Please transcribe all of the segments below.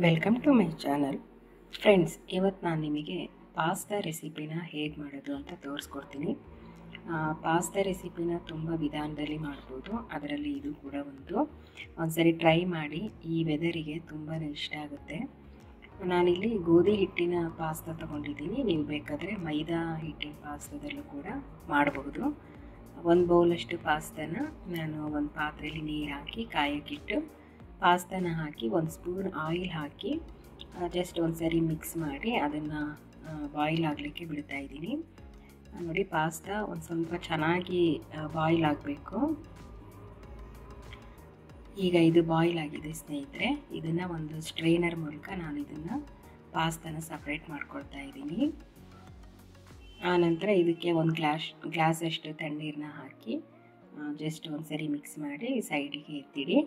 Welcome to my channel friends. ಇವತ್ತು ನಾನು ನಿಮಗೆ ಪಾಸ್ತಾ ರೆಸಿಪಿನ ಹೇಗೆ ಮಾಡೋದು ಅಂತ ತೋರಿಸ್ಕೊಡ್ತೀನಿ. ಪಾಸ್ತಾ ರೆಸಿಪಿನ ತುಂಬ ವಿಧಾನದಲ್ಲಿ ಮಾಡ್ಬೋದು, ಅದರಲ್ಲಿ ಇದು ಕೂಡ ಒಂದ್ಸರಿ ಟ್ರೈ ಮಾಡಿ. ಈ ವೆದರಿಗೆ ತುಂಬಾ ಇಷ್ಟ ಆಗುತ್ತೆ. ನಾನಿಲ್ಲಿ ಗೋಧಿ ಹಿಟ್ಟಿನ ಪಾಸ್ತಾ ತೊಗೊಂಡಿದ್ದೀನಿ. ನೀವು ಬೇಕಾದರೆ ಮೈದಾ ಹಿಟ್ಟಿನ ಪಾಸ್ತಾದಲ್ಲೂ ಕೂಡ ಮಾಡಬಹುದು. 1 ಬೌಲಷ್ಟು ಪಾಸ್ತಾನ ನಾನು ಒಂದು ಪಾತ್ರೆಯಲ್ಲಿ ನೀರು ಹಾಕಿ ಕಾಯಕ್ಕಿಟ್ಟು ಪಾಸ್ತಾನ ಹಾಕಿ 1 ಸ್ಪೂನ್ ಆಯಿಲ್ ಹಾಕಿ ಜಸ್ಟ್ ಒಂದ್ಸರಿ ಮಿಕ್ಸ್ ಮಾಡಿ ಅದನ್ನು ಬಾಯ್ಲ್ ಆಗಲಿಕ್ಕೆ ಬಿಡ್ತಾ ಇದ್ದೀನಿ. ನೋಡಿ, ಪಾಸ್ತಾ ಒಂದು ಸ್ವಲ್ಪ ಚೆನ್ನಾಗಿ ಬಾಯ್ಲ್ ಆಗಬೇಕು. ಈಗ ಇದು ಬಾಯ್ಲ್ ಆಗಿದೆ ಸ್ನೇಹಿತರೆ. ಇದನ್ನು ಒಂದು ಸ್ಟ್ರೈನರ್ ಮೂಲಕ ನಾನು ಇದನ್ನು ಪಾಸ್ತಾನ ಸಪ್ರೇಟ್ ಮಾಡ್ಕೊಳ್ತಾ ಇದ್ದೀನಿ. ಆನಂತರ ಇದಕ್ಕೆ ಒಂದು ಗ್ಲಾಸಷ್ಟು ತಣ್ಣೀರನ್ನ ಹಾಕಿ ಜಸ್ಟ್ ಒಂದ್ಸರಿ ಮಿಕ್ಸ್ ಮಾಡಿ ಸೈಡಿಗೆ ಎತ್ತಿಡಿ.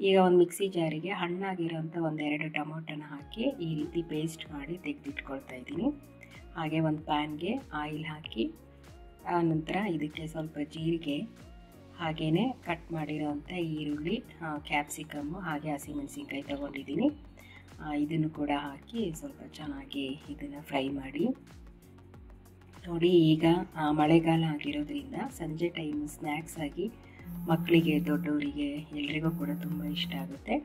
ಈಗ ಒಂದು ಮಿಕ್ಸಿ ಜಾರಿಗೆ ಹಣ್ಣಾಗಿರೋಂಥ 1-2 ಟೊಮೊಟೊನ ಹಾಕಿ ಈ ರೀತಿ ಪೇಸ್ಟ್ ಮಾಡಿ ತೆಗೆದಿಟ್ಕೊಳ್ತಾ ಇದ್ದೀನಿ. ಹಾಗೆ ಒಂದು ಪ್ಯಾನ್ಗೆ ಆಯಿಲ್ ಹಾಕಿ ಆನಂತರ ಇದಕ್ಕೆ ಸ್ವಲ್ಪ ಜೀರಿಗೆ, ಹಾಗೆಯೇ ಕಟ್ ಮಾಡಿರೋಂಥ ಈರುಳ್ಳಿ, ಕ್ಯಾಪ್ಸಿಕಮ್ಮು ಹಾಗೆ ಹಸಿಮೆಣಸಿನ್ಕಾಯಿ ತೊಗೊಂಡಿದ್ದೀನಿ. ಇದನ್ನು ಕೂಡ ಹಾಕಿ ಸ್ವಲ್ಪ ಚೆನ್ನಾಗಿ ಇದನ್ನು ಫ್ರೈ ಮಾಡಿ. ನೋಡಿ, ಈಗ ಮಳೆಗಾಲ ಆಗಿರೋದ್ರಿಂದ ಸಂಜೆ ಟೈಮು ಸ್ನ್ಯಾಕ್ಸ್ ಆಗಿ ಮಕ್ಕಳಿಗೆ, ದೊಡ್ಡವರಿಗೆ ಎಲ್ರಿಗೂ ಕೂಡ ತುಂಬ ಇಷ್ಟ ಆಗುತ್ತೆ.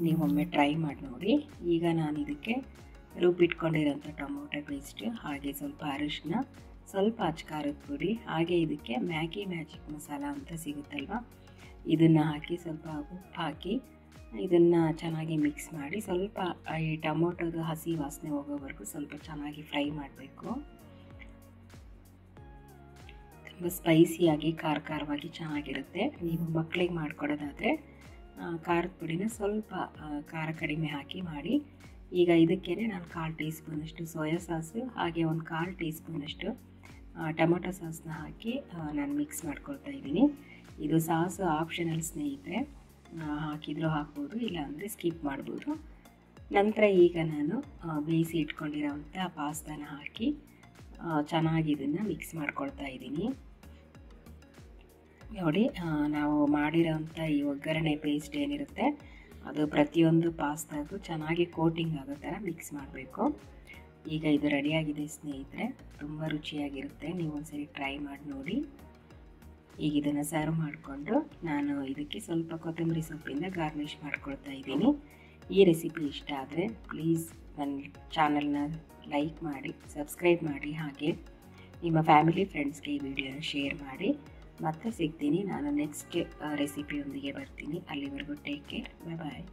ನೀವೊಮ್ಮೆ ಟ್ರೈ ಮಾಡಿ ನೋಡಿ. ಈಗ ನಾನು ಇದಕ್ಕೆ ರುಬ್ಬಿಟ್ಕೊಂಡಿರೋಂಥ ಟೊಮೊಟೊ ಪೇಸ್ಟ್, ಹಾಗೆ ಸ್ವಲ್ಪ ಅರಿಶಿನ, ಸ್ವಲ್ಪ ಖಾರದ ಪುಡಿ, ಹಾಗೆ ಇದಕ್ಕೆ ಮ್ಯಾಗಿ ಮ್ಯಾಜಿಕ್ ಮಸಾಲ ಅಂತ ಸಿಗುತ್ತಲ್ವ, ಇದನ್ನು ಹಾಕಿ ಸ್ವಲ್ಪ ಉಪ್ಪು ಹಾಕಿ ಇದನ್ನು ಚೆನ್ನಾಗಿ ಮಿಕ್ಸ್ ಮಾಡಿ ಸ್ವಲ್ಪ ಈ ಟೊಮೊಟೊದು ಹಸಿ ವಾಸನೆ ಹೋಗೋವರೆಗೂ ಸ್ವಲ್ಪ ಚೆನ್ನಾಗಿ ಫ್ರೈ ಮಾಡಬೇಕು. ತುಂಬ ಸ್ಪೈಸಿಯಾಗಿ ಖಾರವಾಗಿ ಚೆನ್ನಾಗಿರುತ್ತೆ. ನೀವು ಮಕ್ಕಳಿಗೆ ಮಾಡಿಕೊಡೋದಾದರೆ ಖಾರದ ಪುಡಿನ ಸ್ವಲ್ಪ ಖಾರ ಕಡಿಮೆ ಹಾಕಿ ಮಾಡಿ. ಈಗ ಇದಕ್ಕೇ ನಾನು 1/4 ಟೀ ಸ್ಪೂನಷ್ಟು ಸೋಯಾ ಸಾಸು ಹಾಗೆ ಒಂದು 1/4 ಟೀ ಸ್ಪೂನಷ್ಟು ಟೊಮೊಟೊ ಸಾಸನ್ನ ಹಾಕಿ ನಾನು ಮಿಕ್ಸ್ ಮಾಡ್ಕೊಳ್ತಾ ಇದ್ದೀನಿ. ಇದು ಸಾಸು ಆಪ್ಷನಲ್ ಸ್ನೇಹಿತರೆ, ಹಾಕಿದರೂ ಹಾಕ್ಬೋದು, ಇಲ್ಲಾಂದರೆ ಸ್ಕಿಪ್ ಮಾಡ್ಬೋದು. ನಂತರ ಈಗ ನಾನು ಬೇಯಿಸಿ ಇಟ್ಕೊಂಡಿರೋಂಥ ಪಾಸ್ತಾನ ಹಾಕಿ ಚೆನ್ನಾಗಿ ಇದನ್ನು ಮಿಕ್ಸ್ ಮಾಡ್ಕೊಳ್ತಾ ಇದ್ದೀನಿ. ನೋಡಿ, ನಾವು ಮಾಡಿರೋಂಥ ಈ ಒಗ್ಗರಣೆ ಪೇಸ್ಟ್ ಏನಿರುತ್ತೆ ಅದು ಪ್ರತಿಯೊಂದು ಪಾಸ್ತಾಗೂ ಚೆನ್ನಾಗಿ ಕೋಟಿಂಗ್ ಆಗೋ ಥರ ಮಿಕ್ಸ್ ಮಾಡಬೇಕು. ಈಗ ಇದು ರೆಡಿಯಾಗಿದೆ ಸ್ನೇಹಿತರೆ, ತುಂಬ ರುಚಿಯಾಗಿರುತ್ತೆ. ನೀವು ಒಂದ್ಸರಿ ಟ್ರೈ ಮಾಡಿ ನೋಡಿ. ಈಗ ಇದನ್ನು ಸರ್ವ್ ಮಾಡಿಕೊಂಡು ನಾನು ಇದಕ್ಕೆ ಸ್ವಲ್ಪ ಕೊತ್ತಂಬರಿ ಸೊಪ್ಪಿಂದ ಗಾರ್ನಿಷ್ ಮಾಡ್ಕೊಳ್ತಾ ಇದ್ದೀನಿ. ಈ ರೆಸಿಪಿ ಇಷ್ಟ ಆದರೆ ಪ್ಲೀಸ್ ನನ್ನ ಚಾನಲ್ನ ಲೈಕ್ ಮಾಡಿ, ಸಬ್ಸ್ಕ್ರೈಬ್ ಮಾಡಿ, ಹಾಗೆ ನಿಮ್ಮ ಫ್ಯಾಮಿಲಿ ಫ್ರೆಂಡ್ಸ್ಗೆ ಈ ವಿಡಿಯೋನ ಶೇರ್ ಮಾಡಿ. ಮತ್ತೆ ಸಿಗ್ತೀನಿ ನಾನು ನೆಕ್ಸ್ಟ್ ರೆಸಿಪಿಯೊಂದಿಗೆ ಬರ್ತೀನಿ. ಅಲ್ಲಿವರೆಗೂ ಟೇಕ್ ಕೇರ್, ಬಾಯ್.